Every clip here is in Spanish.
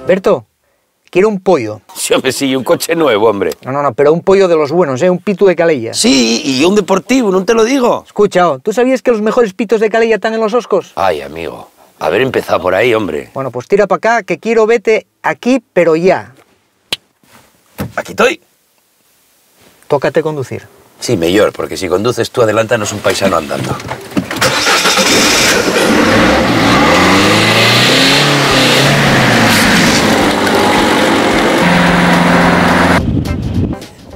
Berto, quiero un pollo. Sí, hombre, sí, un coche nuevo, hombre. No, pero un pollo de los buenos, un pitu de Calella. Sí, y un deportivo, no te lo digo. Escucha, ¿tú sabías que los mejores pitos de Calella están en los Oscos? Ay, amigo, haber empezado por ahí, hombre. Bueno, pues tira para acá, que quiero vete aquí, pero ya. Aquí estoy. Tócate conducir. Sí, mejor, porque si conduces tú, adelántanos un paisano andando.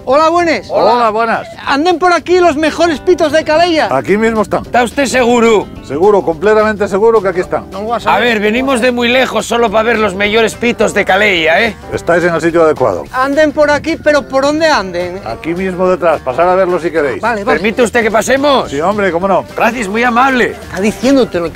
Hola, buenas. Hola, buenas. Anden por aquí los mejores pitos de Calella. Aquí mismo están. ¿Está usted seguro? Seguro, completamente seguro que aquí están. No lo vas A ver, venimos de muy lejos solo para ver los mejores pitos de Calella, ¿eh? Estáis en el sitio adecuado. Anden por aquí, pero ¿por dónde anden? Aquí mismo detrás, pasar a verlo si queréis. Vale. ¿Permite usted que pasemos? Sí, hombre, cómo no. Gracias, muy amable. Está diciéndotelo.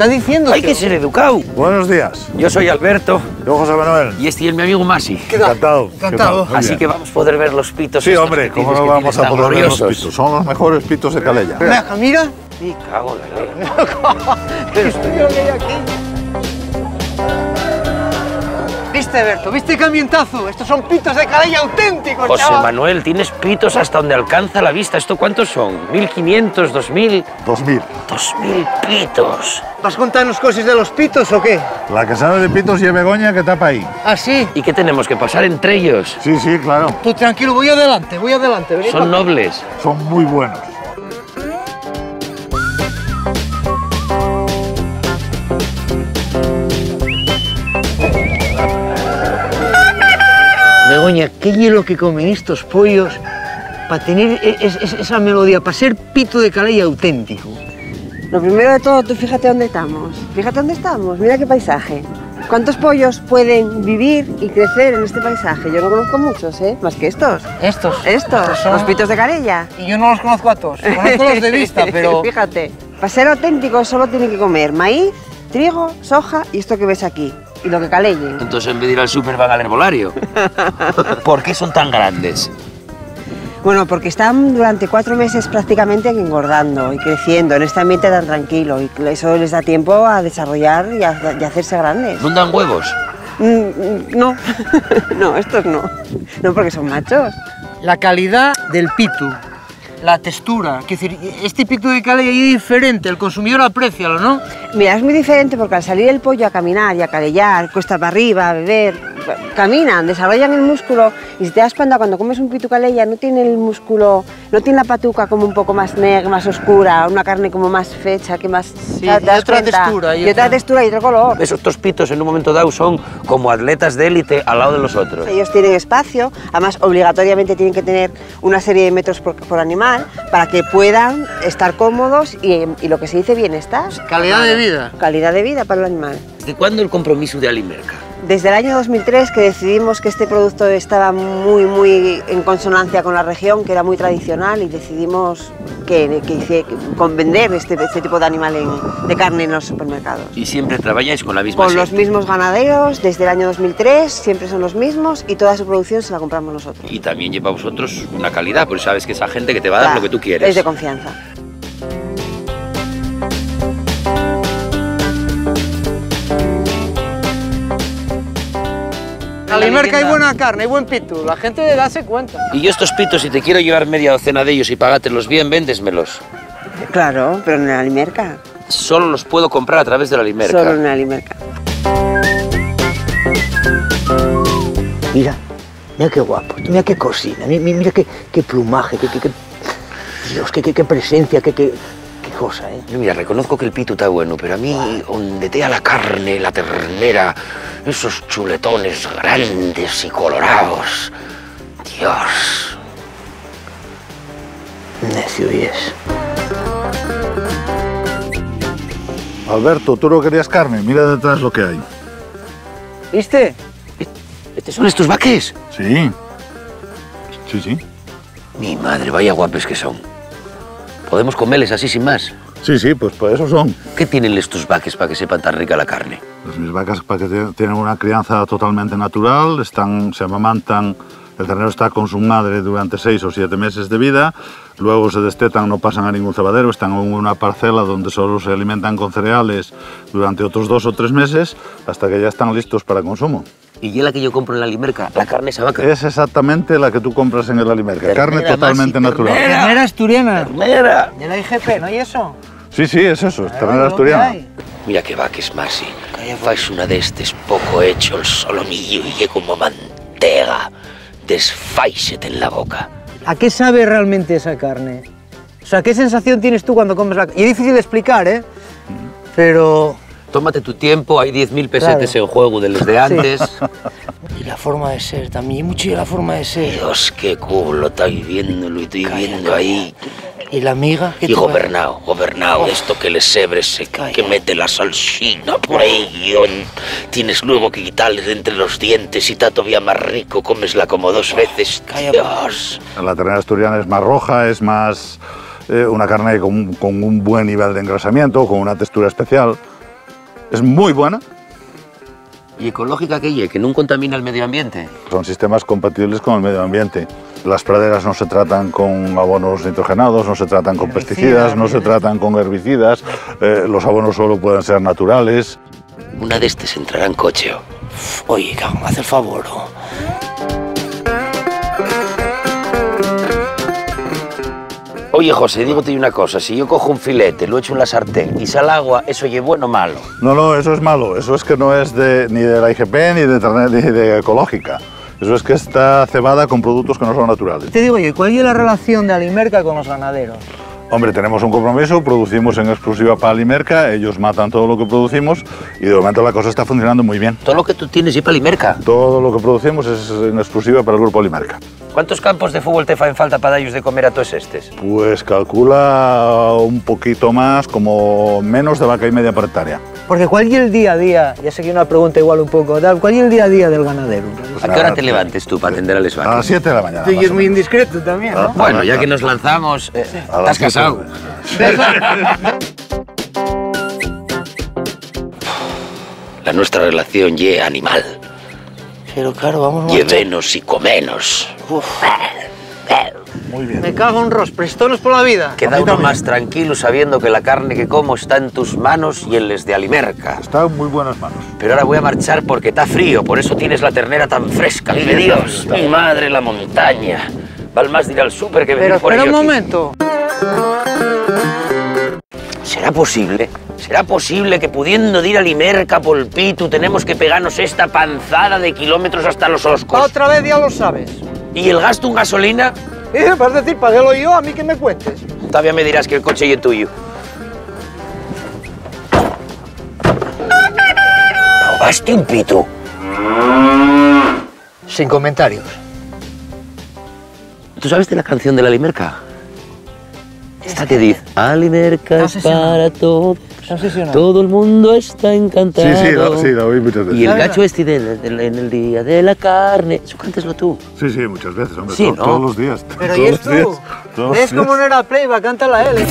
Hay que ser educado. Buenos días. Yo soy Alberto Yo, José Manuel. y este es mi amigo Masi. Encantado. Encantado. ¿Qué tal? Muy Así bien. que vamos a poder ver los pitos. Sí, estos hombre, que cómo tienes no que vamos a tienes tan poder ver los gloriosos. pitos. Son los mejores pitos de Calella. Deja, mira. Y cago en la ley. Pero estoy yo que hay aquí. ¿Viste, Berto? ¿Viste qué ambientazo? Estos son pitos de Calella auténticos, José chaval. Manuel, tienes pitos hasta donde alcanza la vista. ¿Esto cuántos son? ¿1500, 2000? 2000. 2000 pitos. ¿Vas a contarnos cosas de los pitos o qué? La que sabe de pitos y Begoña que tapa ahí. ¿Ah, sí? ¿Y qué tenemos que pasar entre ellos? Sí, sí, claro. Tú tranquilo, voy adelante. Vení Son pa' acá. nobles. Son muy buenos. Begoña, ¿qué hielo que comen estos pollos para tener esa melodía, para ser pito de Calella auténtico? Lo primero de todo, tú fíjate dónde estamos. Fíjate dónde estamos, mira qué paisaje. ¿Cuántos pollos pueden vivir y crecer en este paisaje? Yo no conozco muchos, ¿eh? Más que estos. Estos son- Los pitos de Calella. Y yo no los conozco a todos. Conozco los de vista, pero... Fíjate, para ser auténticos solo tienen que comer maíz, trigo, soja y esto que ves aquí. Y lo que calellen. Entonces, en vez de ir al súper, van al herbolario. ¿Por qué son tan grandes? Bueno, porque están durante 4 meses prácticamente engordando y creciendo en este ambiente tan tranquilo. Y eso les da tiempo a desarrollar y a hacerse grandes. ¿No dan huevos? No, no, estos no. No, porque son machos. La calidad del pitu, la textura, es decir, este pitu de Calella es diferente, el consumidor aprécialo, ¿no? Mira, es muy diferente porque al salir el pollo a caminar y a calellar, cuesta para arriba, a beber, caminan, desarrollan el músculo y si te das cuenta cuando comes un pitu calella no tiene el músculo, no tiene la patuca como un poco más negra, más oscura, una carne como más fecha, que más... Sí, ¿te das y otra cuenta? textura, y Y otra otra- textura y otro color. Esos dos pitos en un momento dado son como atletas de élite al lado de los otros. Ellos tienen espacio, además obligatoriamente tienen que tener una serie de metros por animal para que puedan estar cómodos y lo que se dice bienestar. Calidad de vida. Calidad de vida para el animal. ¿De cuándo el compromiso de Alimerca? Desde el año 2003 que decidimos que este producto estaba muy en consonancia con la región, que era muy tradicional y decidimos con vender este tipo de animal de carne en los supermercados. Y siempre trabajáis con la misma Con los gente. mismos ganaderos desde el año 2003, siempre son los mismos y toda su producción se la compramos nosotros. Y también lleva a vosotros una calidad, porque sabes que esa gente que te va a dar Claro, lo que tú quieres. Es de confianza. Alimerca hay buena carne, hay buen pitu, la gente debe darse cuenta. Y yo estos pitos, si te quiero llevar media docena de ellos y pagártelos bien, véndesmelos. Claro, pero en la Alimerca. Solo los puedo comprar a través de la Alimerca. Solo en la Alimerca. Mira qué guapo, mira qué cocina, mira qué plumaje, Dios, qué presencia, qué cosa, ¿eh? Mira, reconozco que el pito está bueno, pero a mí, donde te la carne, la ternera, esos chuletones grandes y colorados. Dios. Necio y es. Alberto, tú no querías carne. Mira detrás lo que hay. ¿Viste? ¿Estos son estos vaques? Sí. Sí, sí. Mi madre, vaya guapes que son. ¿Podemos comerles así sin más? Sí, sí, pues por eso son. ¿Qué tienen estos vaques para que sepan tan rica la carne? Pues mis vacas para que tienen una crianza totalmente natural, se amamantan, el ternero está con su madre durante 6 o 7 meses de vida, luego se destetan, no pasan a ningún cebadero, están en una parcela donde solo se alimentan con cereales durante otros 2 o 3 meses, hasta que ya están listos para consumo. Y la que yo compro en la Limerca, la carne esa vaca. Es exactamente la que tú compras en el Alimerca. Carne Ternera, totalmente Masi, natural. ternera. Ternera asturiana. ¡Ternera! De la IGP, ¿no hay eso? Sí, sí, es eso, es ternera Claro, asturiana. ¿qué hay? Mira que vaques, Masi. Fais una destes poco hecho el solomillo y como mantega. Desfáisete en la boca. ¿A qué sabe realmente esa carne? O sea, ¿qué sensación tienes tú cuando comes la carne? Y es difícil de explicar, ¿eh? Pero... Tómate tu tiempo, hay 10.000 pesetes Claro. en juego de los de antes. Y la forma de ser también, mucho de la forma de ser. Dios, qué culo, estoy viéndolo y estoy viendo ahí. Y la amiga, ¿qué Y te gobernado, esto que le sebre, que mete la salsina por ahí, guión. Tienes luego que quitarle de entre los dientes y está todavía más rico, comesla como 2 veces, Dios. La ternera asturiana es más roja, es más una carne con un buen nivel de engrasamiento, con una textura especial. Es muy buena. ¿Y ecológica que no contamina el medio ambiente? Son sistemas compatibles con el medio ambiente. Las praderas no se tratan con abonos nitrogenados, no se tratan con pesticidas, no se tratan con herbicidas. Los abonos solo pueden ser naturales. Una de estas entrará en coche. Oye, cabrón, haz el favor, ¿no? Oye, José, dígote una cosa. Si yo cojo un filete, lo echo en la sartén y sal agua, ¿eso es bueno o malo? No, eso es malo. Eso es que no es ni de la IGP ni de ecológica. Eso es que está cebada con productos que no son naturales. Te digo yo, ¿cuál es la relación de Alimerca con los ganaderos? Hombre, tenemos un compromiso, producimos en exclusiva para Alimerca, ellos matan todo lo que producimos y de momento la cosa está funcionando muy bien. Todo lo que tú tienes y para Limerca. Todo lo que producimos es en exclusiva para el grupo Alimerca. ¿Cuántos campos de fútbol te fan falta para darles de comer a todos estos? Pues calcula un poquito más, como menos de vaca y media por hectárea. Porque ¿cuál es el día a día? Ya sé que una pregunta igual un poco tal. ¿Cuál es el día a día del ganadero? ¿A qué hora te levantes tú para atender a les A vacas? las 7 de la mañana. Sí, y más es o muy menos. indiscreto también, ¿no? Bueno, ya que nos lanzamos, A las ¿estás casado? 7. La nuestra relación ye animal. Pero claro, vamos a Llevenos y comenos. Muy bien. Me cago en Ros, prestonos por la vida. Queda uno más tranquilo sabiendo que la carne que como está en tus manos y en les de Alimerca. Está en muy buenas manos. Pero ahora voy a marchar porque está frío, por eso tienes la ternera tan fresca, vive Dios. Mi madre, la montaña. Val más de ir al súper que venir Pero por espera un ello aquí. momento. ¿Será posible? ¿Será posible que pudiendo ir a Limerca, Polpitu, tenemos que pegarnos esta panzada de kilómetros hasta los oscos? Otra vez ya lo sabes. ¿Y el gasto en gasolina? Vas a decir, paguélo yo, a mí que me cuentes. Todavía me dirás que el coche es tuyo. ¿Probaste un pito? Sin comentarios. ¿Tú sabes de la canción de la Limerca? Esta que dice... Alimerca es para todos, todo el mundo está encantado. Sí, la oí muchas veces. Y el gacho este en el día de la carne... Eso cánteslo tú. Sí, muchas veces, hombre. Sí, ¿no? Todos los días. Pero todos ¿y los es días, tú? todos los ¿Ves días. cómo no era playback? Cántala él.